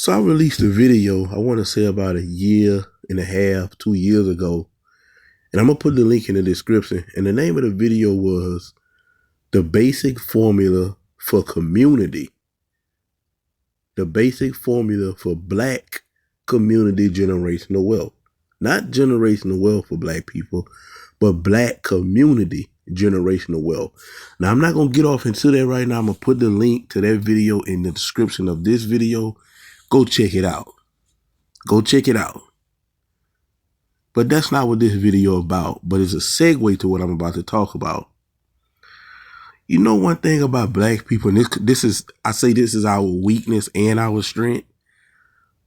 So I released a video, I want to say about a year and a half, 2 years ago. And I'm going to put the link in the description. And the name of the video was The Basic Formula for Community. The basic formula for Black community generational wealth. Not generational wealth for Black people, but Black community generational wealth. Now, I'm not going to get off into that right now. I'm going to put the link to that video in the description of this video. Go check it out. Go check it out. But that's not what this video about, but it's a segue to what I'm about to talk about. You know one thing about Black people, and this is our weakness and our strength.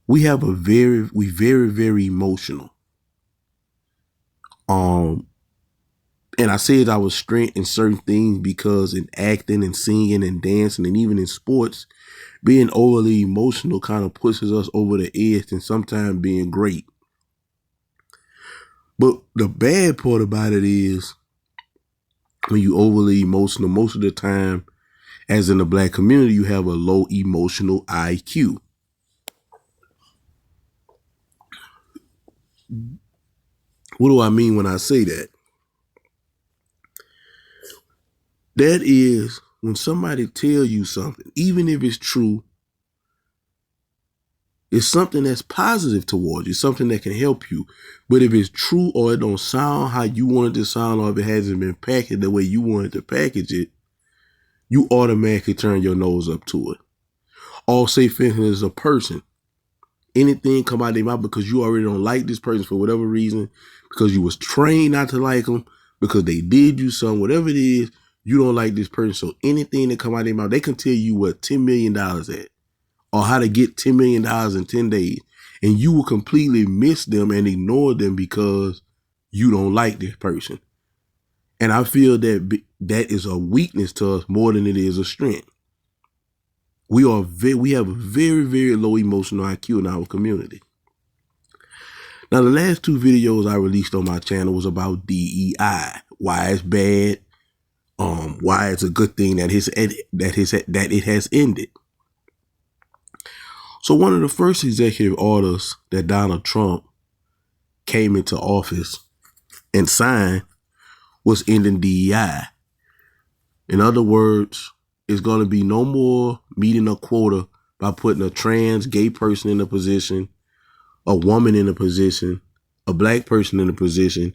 We very emotional. And I say it's our strength in certain things because in acting and singing and dancing and even in sports, being overly emotional kind of pushes us over the edge and sometimes being great. But the bad part about it is when you overly emotional, most of the time, as in the Black community, you have a low emotional IQ. What do I mean when I say that? That is when somebody tells you something, even if it's true, it's something that's positive towards you, something that can help you. But if it's true or it don't sound how you want it to sound, or if it hasn't been packaged the way you wanted to package it, you automatically turn your nose up to it. Or say, for instance, as a person, anything come out of their mouth because you already don't like this person for whatever reason, because you was trained not to like them, because they did you something, whatever it is, you don't like this person. So anything that come out of their mouth, they can tell you what $10 million at, or how to get $10 million in 10 days. And you will completely miss them and ignore them because you don't like this person. And I feel that that is a weakness to us more than it is a strength. We have a very low emotional IQ in our community. Now, the last two videos I released on my channel was about DEI, why it's bad, why it's a good thing that it has ended. So one of the first executive orders that Donald Trump came into office and signed was ending DEI. In other words, it's going to be no more meeting a quota by putting a trans gay person in a position, a woman in a position, a Black person in a position.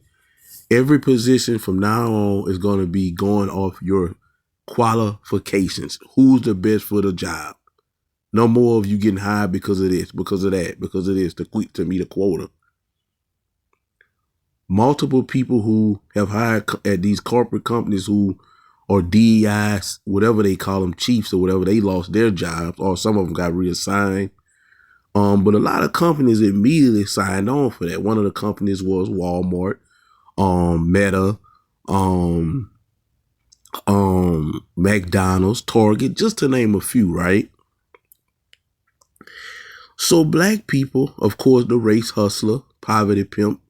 Every position from now on is going to be going off your qualifications. Who's the best for the job? No more of you getting hired because of this, because of that, because of this, to meet a quota. Multiple people who have hired at these corporate companies who are DEIs, whatever they call them, chiefs or whatever, they lost their jobs, or some of them got reassigned. But a lot of companies immediately signed on for that. One of the companies was Walmart, Meta, McDonald's, Target, just to name a few, right? So Black people, of course, the race hustler, poverty pimp,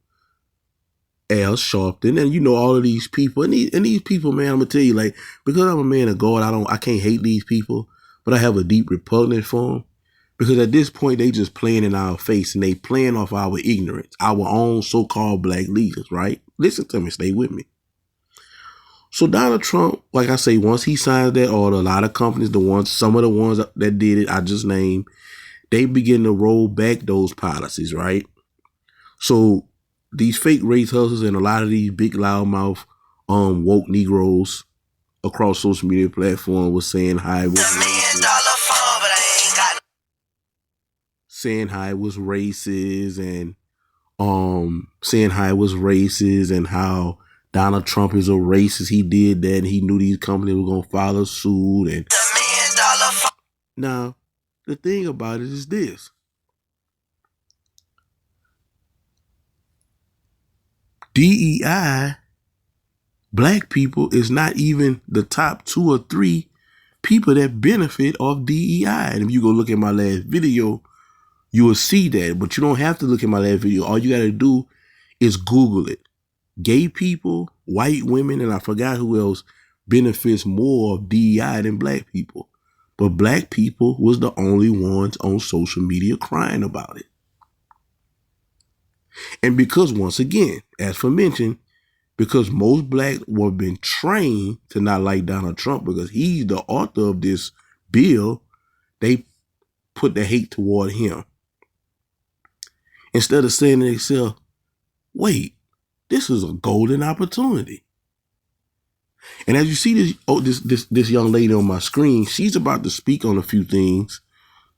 Al Sharpton, and you know all of these people, and these people, man, I'm gonna tell you, like, because I'm a man of God, I can't hate these people, but I have a deep repugnance for them, because at this point they just playing in our face, and they playing off our ignorance, our own so-called Black leaders, right? Listen to me, stay with me. So Donald Trump, like I say, once he signs that order, a lot of companies, some of the ones that did it, I just named, they begin to roll back those policies, right? So these fake race hustlers and a lot of these big loudmouth woke Negroes across social media platforms was saying how it was racist, saying how it was racist, and saying how it was racist, and how Donald Trump is a racist. He did that, and he knew these companies were gonna follow suit. And now, the thing about it is this. DEI, Black people, is not even the top 2 or 3 people that benefit off DEI. And if you go look at my last video, you will see that. But you don't have to look at my last video. All you got to do is Google it. Gay people, white women, and I forgot who else benefits more of DEI than Black people. But black people was the only ones on social media crying about it. And because, once again, as for mentioned, because most blacks were been trained to not like Donald Trump because he's the author of this bill, they put the hate toward him. Instead of saying to themselves, wait, this is a golden opportunity. And as you see this young lady on my screen, she's about to speak on a few things.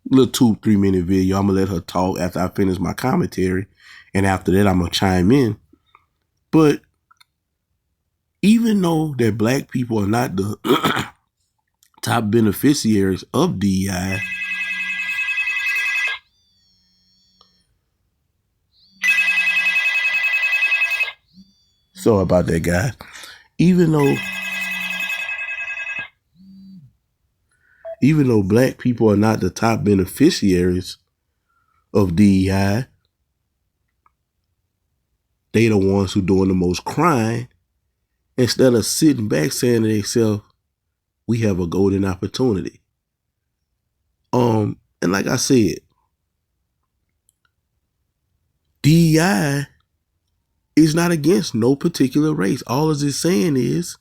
A little 2-3 minute video. I'm gonna let her talk after I finish my commentary, and after that I'm gonna chime in. But even though that black people are not the top beneficiaries of DEI, sorry about that, guys. Even though black people are not the top beneficiaries of DEI, they the ones who doing the most crime. Instead of sitting back saying to themselves, we have a golden opportunity. And like I said, DEI is not against no particular race. All it's saying is,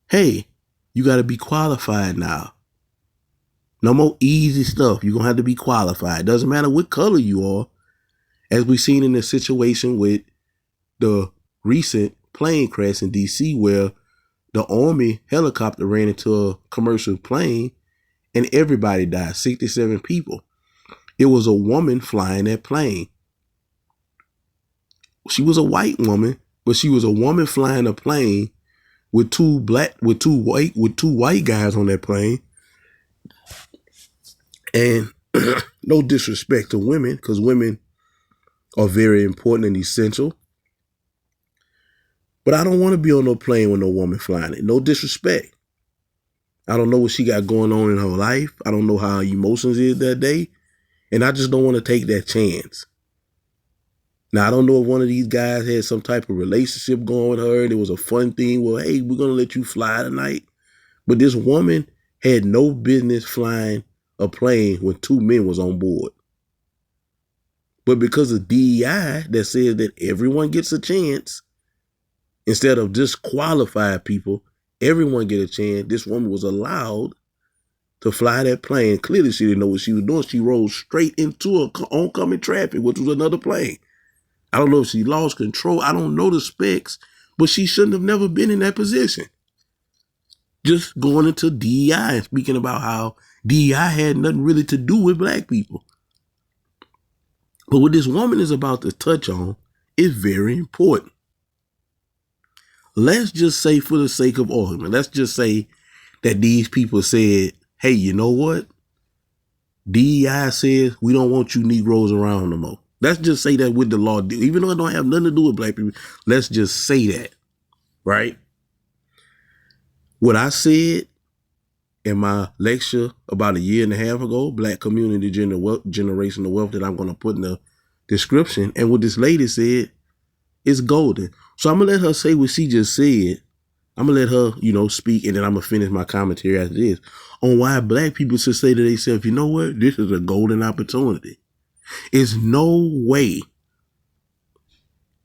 hey, you got to be qualified now. No more easy stuff. You're going to have to be qualified. Doesn't matter what color you are. As we've seen in the situation with the recent plane crash in D.C. where the Army helicopter ran into a commercial plane and everybody died, 67 people. It was a woman flying that plane. She was a white woman, but she was a woman flying a plane with two white guys on that plane. And no disrespect to women, because women are very important and essential. But I don't want to be on no plane with no woman flying it. No disrespect. I don't know what she got going on in her life. I don't know how her emotions is that day. And I just don't want to take that chance. Now, I don't know if one of these guys had some type of relationship going with her and it was a fun thing. Well, hey, we're going to let you fly tonight. But this woman had no business flying a plane when 2 men was on board. But because of DEI that says that everyone gets a chance, instead of disqualified people, everyone get a chance, this woman was allowed to fly that plane. Clearly, she didn't know what she was doing. She rolled straight into oncoming traffic, which was another plane. I don't know if she lost control. I don't know the specs, but she shouldn't have never been in that position. Just going into DEI and speaking about how DEI had nothing really to do with black people. But what this woman is about to touch on is very important. Let's just say, for the sake of argument, let's just say that these people said, hey, you know what? DEI says we don't want you Negroes around no more. Let's just say that with the law, even though it don't have nothing to do with black people, let's just say that, right? What I said in my lecture about 1.5 years ago, Black Community Generational Wealth, that I'm going to put in the description, and what this lady said is golden. So I'm going to let her say what she just said. I'm going to let her, speak, and then I'm going to finish my commentary after this on why black people should say to themselves, you know what? This is a golden opportunity. It's no way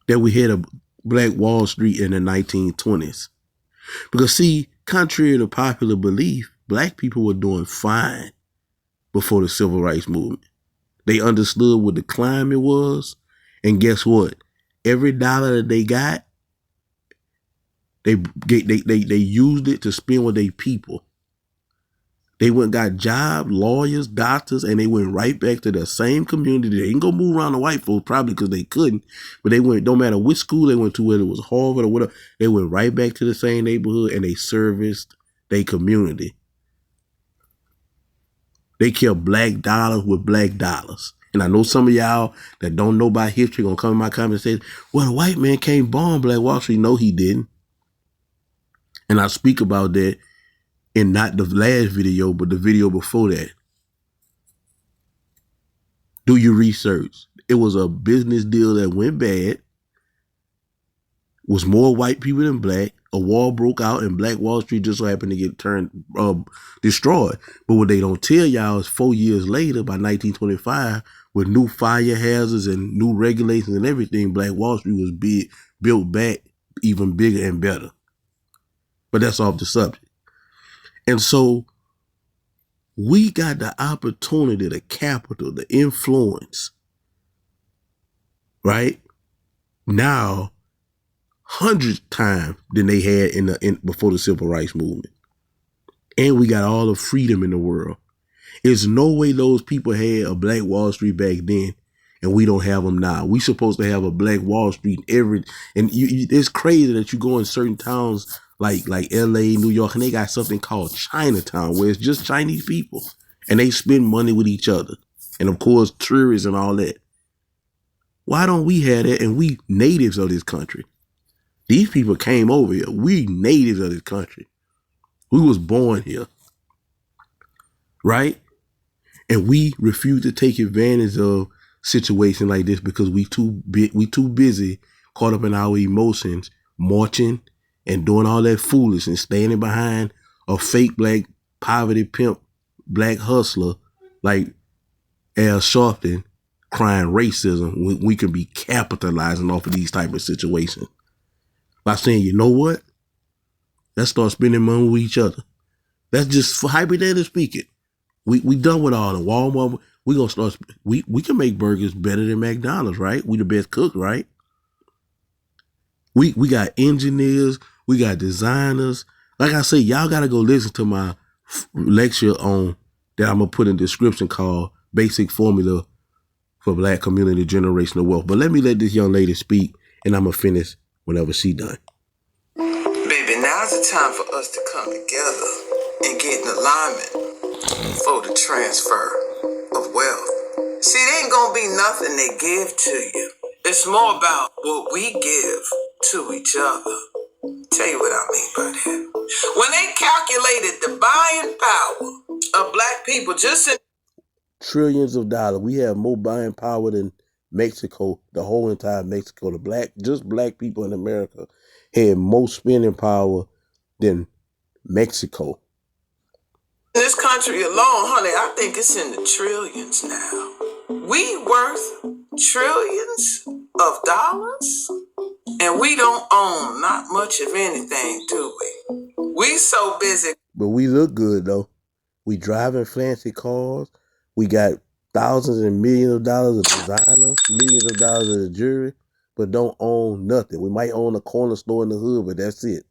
that we had a Black Wall Street in the 1920s. Because, see, contrary to popular belief, black people were doing fine before the Civil Rights Movement. They understood what the climate was, and guess what? Every dollar that they got, they used it to spend with their people. They went got jobs, lawyers, doctors, and they went right back to the same community. They didn't go move around the white folks, probably because they couldn't, but they went, no matter which school they went to, whether it was Harvard or whatever, they went right back to the same neighborhood and they serviced their community. They kept black dollars with black dollars. And I know some of y'all that don't know about history gonna come in my comments and say, well, the white man can't bomb Black Wall Street. No, he didn't. And I speak about that in not the last video, but the video before that. Do your research. It was a business deal that went bad. was more white people than black. A war broke out and Black Wall Street just so happened to get destroyed. But what they don't tell y'all is 4 years later, by 1925, with new fire hazards and new regulations and everything, Black Wall Street was built back even bigger and better. But that's off the subject. And so we got the opportunity, the capital, the influence, right? Now, hundreds times than they had before the Civil Rights Movement. And we got all the freedom in the world. There's no way those people had a Black Wall Street back then and we don't have them now. We supposed to have a Black Wall Street it's crazy that you go in certain towns like LA, New York, and they got something called Chinatown where it's just Chinese people and they spend money with each other. And of course, tourists and all that. Why don't we have that? And we natives of this country. These people came over here. We natives of this country. We was born here. Right? And we refuse to take advantage of situations like this because we too busy, caught up in our emotions, marching and doing all that foolishness, standing behind a fake black poverty pimp, black hustler like Al Sharpton crying racism when we could be capitalizing off of these type of situations. By saying, you know what? Let's start spending money with each other. That's just for hypothetically speaking. We done with all the Walmart. We gonna start. We can make burgers better than McDonald's, right? We the best cook, right? We got engineers. We got designers. Like I say, y'all gotta go listen to my lecture on that I'm gonna put in the description called "Basic Formula for Black Community Generational Wealth." But let this young lady speak, and I'm gonna finish whenever she done. Baby, now's the time for us to come together and get in alignment for the transfer of wealth. See, it ain't gonna be nothing they give to you. It's more about what we give to each other. Tell you what I mean by that. When they calculated the buying power of black people just in trillions of dollars, we have more buying power than Mexico, the whole entire Mexico. Just black people in America had more spending power than Mexico. This country alone, honey, I think it's in the trillions now. We worth trillions of dollars, and we don't own not much of anything, do we? We so busy. But we look good, though. We driving fancy cars. We got thousands and millions of dollars of designer, millions of dollars of jewelry, but don't own nothing. We might own a corner store in the hood, but that's it.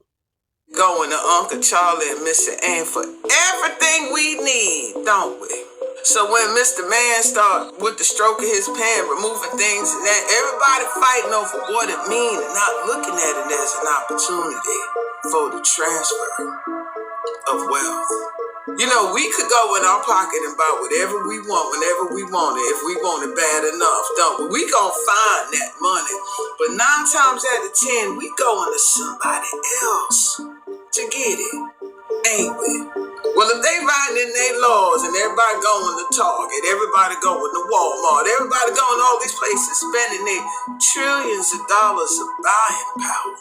Going to Uncle Charlie and Mr. Ann for everything we need, don't we? So when Mr. Man start with the stroke of his pen, removing things and that, everybody fighting over what it means and not looking at it as an opportunity for the transfer of wealth. You know, we could go in our pocket and buy whatever we want, whenever we want it, if we want it bad enough, don't we? We gonna find that money. But 9 times out of 10, we going to somebody else to get it, ain't we? Well, if they writing in their laws and everybody going to Target, everybody going to Walmart, everybody going to all these places spending their trillions of dollars of buying power,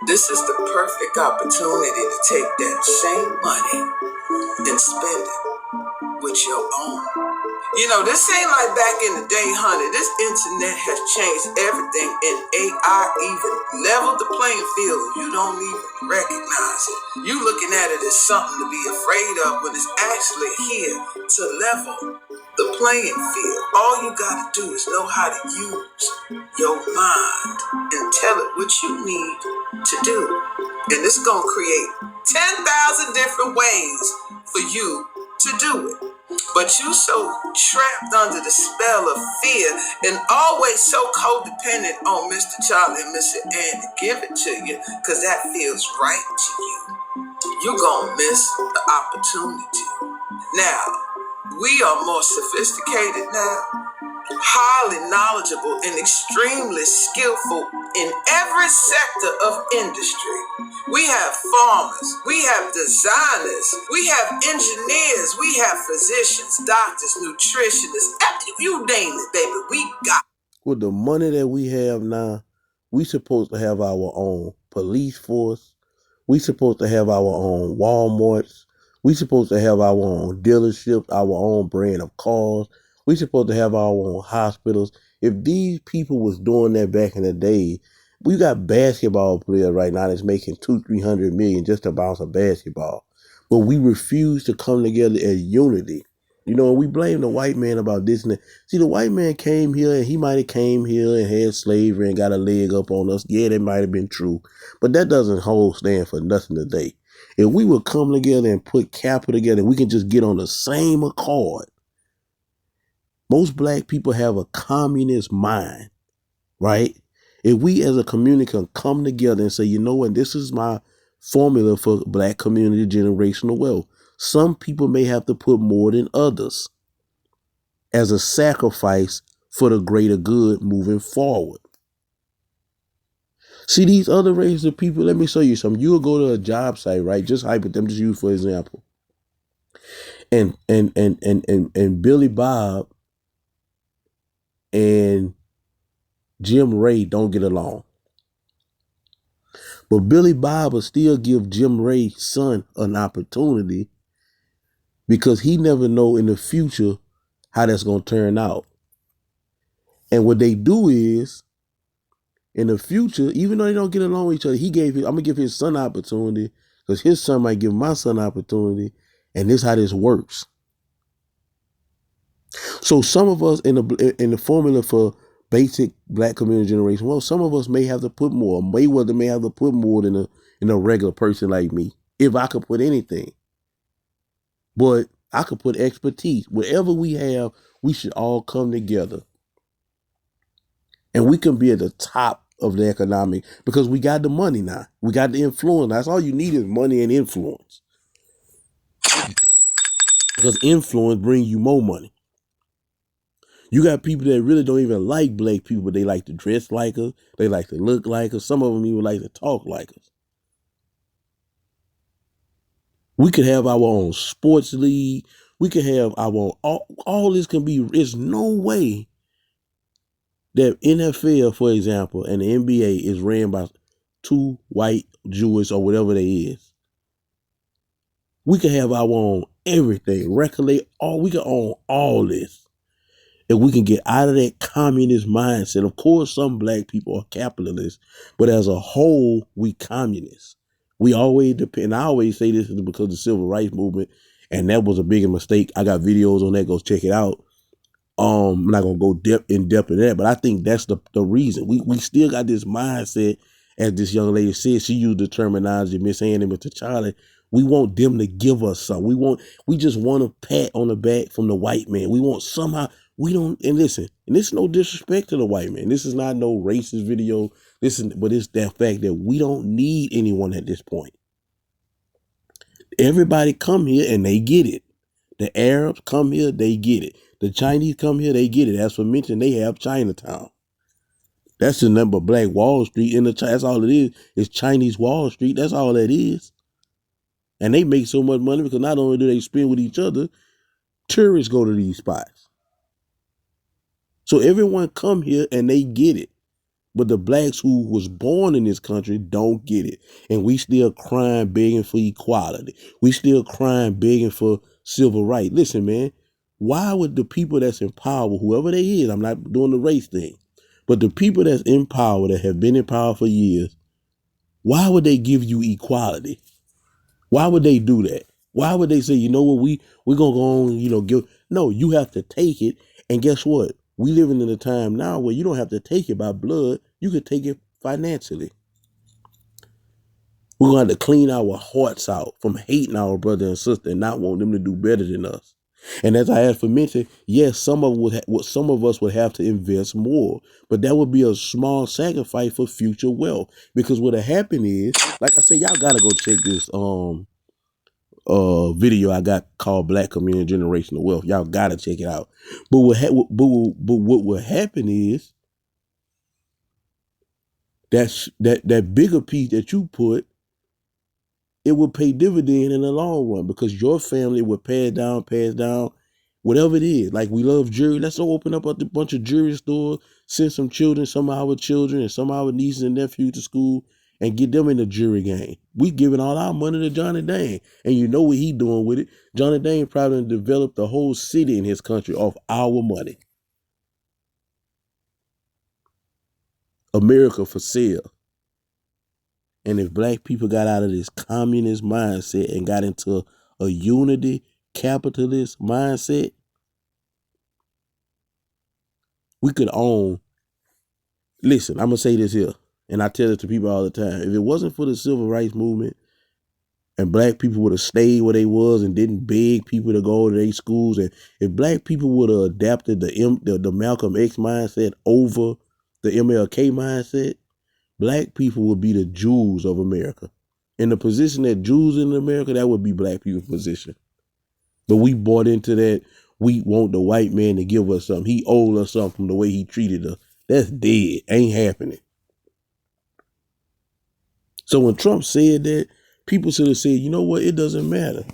this is the perfect opportunity to take that same money and spend it with your own. You know, this ain't like back in the day, honey. This internet has changed everything, and AI even leveled the playing field. You don't even recognize it. You looking at it as something to be afraid of when it's actually here to level the playing field. All you gotta do is know how to use your mind and tell it what you need to do. And it's gonna create 10,000 different ways for you to do it. But you so trapped under the spell of fear and always so codependent on Mr. Charlie and Mr. Ann to give it to you because that feels right to you. You're gonna miss the opportunity. Now, we are more sophisticated now, highly knowledgeable and extremely skillful in every sector of industry. We have farmers, we have designers, we have engineers, we have physicians, doctors, nutritionists, you name it, baby, we got. With the money that we have now, we supposed to have our own police force. We supposed to have our own Walmarts. We supposed to have our own dealerships, our own brand of cars. We supposed to have our own hospitals. If these people was doing that back in the day, we got basketball players right now that's making 200-300 million just to bounce a basketball. But we refuse to come together as unity. We blame the white man about this and that. See, the white man came here and he might have came here and had slavery and got a leg up on us. Yeah, that might have been true. But that doesn't stand for nothing today. If we would come together and put capital together, we can just get on the same accord. Most black people have a communist mind, right? If we as a community can come together and say, you know what, this is my formula for black community generational wealth. Some people may have to put more than others as a sacrifice for the greater good moving forward. See, these other races of people, let me show you something. You'll go to a job site, right? Just them, just use for example. And Billy Bob and Jim Ray don't get along. But Billy Bob will still give Jim Ray's son an opportunity because he never know in the future how that's going to turn out. And what they do is, in the future, even though they don't get along with each other, I'm going to give his son an opportunity because his son might give my son an opportunity. And this is how this works. So some of us in the formula for basic black community generation, well, some of us may have to put more. Mayweather may have to put more than a regular person like me, if I could put anything. But I could put expertise. Whatever we have, we should all come together. And we can be at the top of the economic because we got the money now. We got the influence. That's all you need is money and influence. Because influence brings you more money. You got people that really don't even like black people, but they like to dress like us. They like to look like us. Some of them even like to talk like us. We could have our own sports league. We could have our own, all this can be, there's no way that NFL, for example, and the NBA is ran by two white Jewish or whatever they is. We could have our own everything, regulate we can own all this. If we can get out of that communist mindset. Of course, some black people are capitalists, but as a whole, we communists. We always depend. I always say this is because of the civil rights movement, and that was a bigger mistake. I got videos on that. Go check it out. I'm not gonna go in depth in that, but I think that's the reason. We still got this mindset, as this young lady said. She used the terminology, Miss Annie, Mr. Charlie. We want them to give us something. We just want a pat on the back from the white man. We want somehow. We don't, and listen, and this is no disrespect to the white man. This is not no racist video. But it's that fact that we don't need anyone at this point. Everybody come here and they get it. The Arabs come here, they get it. The Chinese come here, they get it. As for mentioned, they have Chinatown. That's the number of Black Wall Street that's all it is. It's Chinese Wall Street. That's all that is. And they make so much money because not only do they spend with each other, tourists go to these spots. So everyone come here and they get it. But the blacks who was born in this country don't get it. And we still crying, begging for equality. We still crying, begging for civil rights. Listen, man, why would the people that's in power, whoever they is, I'm not doing the race thing, but the people that's in power, that have been in power for years, why would they give you equality? Why would they do that? Why would they say, you know what, we're going to go on, give. No, you have to take it. And guess what? We living in a time now where you don't have to take it by blood. You can take it financially. We're going to have to clean our hearts out from hating our brother and sister and not want them to do better than us. And as I had mentioned, yes, some of us would have to invest more, but that would be a small sacrifice for future wealth. Because what'll happen is, like I said, y'all gotta go check this video I got called Black Community Generational Wealth. Y'all gotta check it out. But what will happen is that bigger piece that you put, it will pay dividend in the long run because your family will pass down, whatever it is. Like we love jewelry. Let's go open up a bunch of jewelry stores, send some of our children and some of our nieces and nephews to school, and get them in the jury game. We giving all our money to Johnny Dang, and you know what he doing with it. Johnny Dang probably developed the whole city in his country off our money. America for sale. And if black people got out of this communist mindset and got into a unity capitalist mindset, we could own. Listen, I'm going to say this here, and I tell it to people all the time. If it wasn't for the civil rights movement and black people would have stayed where they was and didn't beg people to go to their schools, and if black people would have adapted the Malcolm X mindset over the MLK mindset, black people would be the Jews of America. In the position that Jews in America, that would be black people's position. But we bought into that. We want the white man to give us something. He owed us something from the way he treated us. That's dead. Ain't happening. So when Trump said that, people should have said, you know what? It doesn't matter.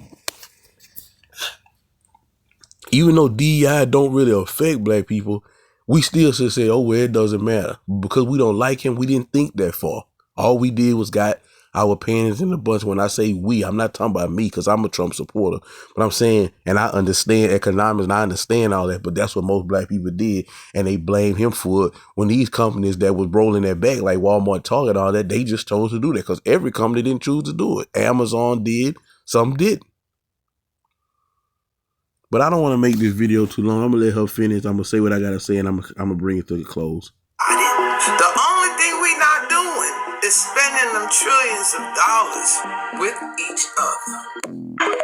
Even though DEI don't really affect black people, we still should say, oh, well, it doesn't matter. Because we don't like him, we didn't think that far. All we did was got our opinions in a bunch. When I say we, I'm not talking about me because I'm a Trump supporter. But I'm saying, and I understand economics and I understand all that, but that's what most black people did. And they blame him for it when these companies that was rolling their back, like Walmart, Target, all that, they just chose to do that because every company didn't choose to do it. Amazon did, some didn't. But I don't want to make this video too long. I'm going to let her finish. I'm going to say what I got to say, and I'm going to bring it to the close. The only thing we not doing is spending them trillions of dollars with each other.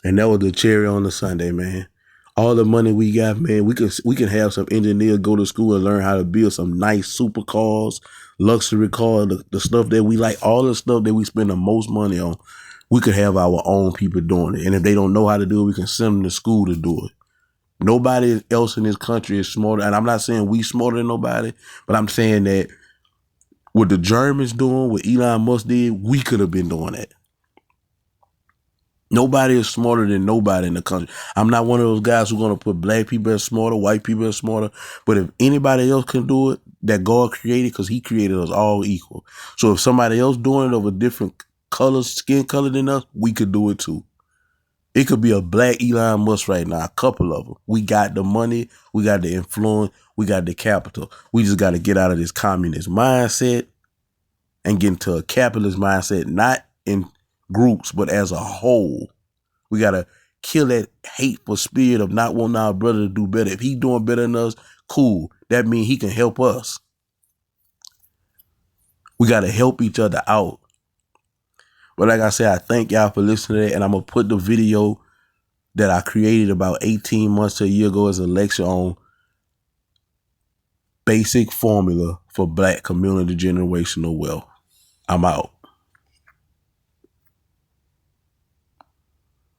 And that was the cherry on the sundae, man. All the money we got, man, we can have some engineers go to school and learn how to build some nice supercars, luxury cars, the stuff that we like, all the stuff that we spend the most money on. We could have our own people doing it. And if they don't know how to do it, we can send them to school to do it. Nobody else in this country is smarter. And I'm not saying we smarter than nobody, but I'm saying that what the Germans doing, what Elon Musk did, we could have been doing that. Nobody is smarter than nobody in the country. I'm not one of those guys who's going to put black people as smarter, white people as smarter. But if anybody else can do it, that God created, because he created us all equal. So if somebody else doing it of a different color, skin color than us, we could do it too. It could be a black Elon Musk right now, a couple of them. We got the money, we got the influence, we got the capital. We just got to get out of this communist mindset and get into a capitalist mindset, not in groups, but as a whole. We got to kill that hateful spirit of not wanting our brother to do better. If he doing better than us, cool. That means he can help us. We got to help each other out. But like I said, I thank y'all for listening to that. And I'm going to put the video that I created about 18 months to a year ago as a lecture on basic formula for black community generational wealth. I'm out.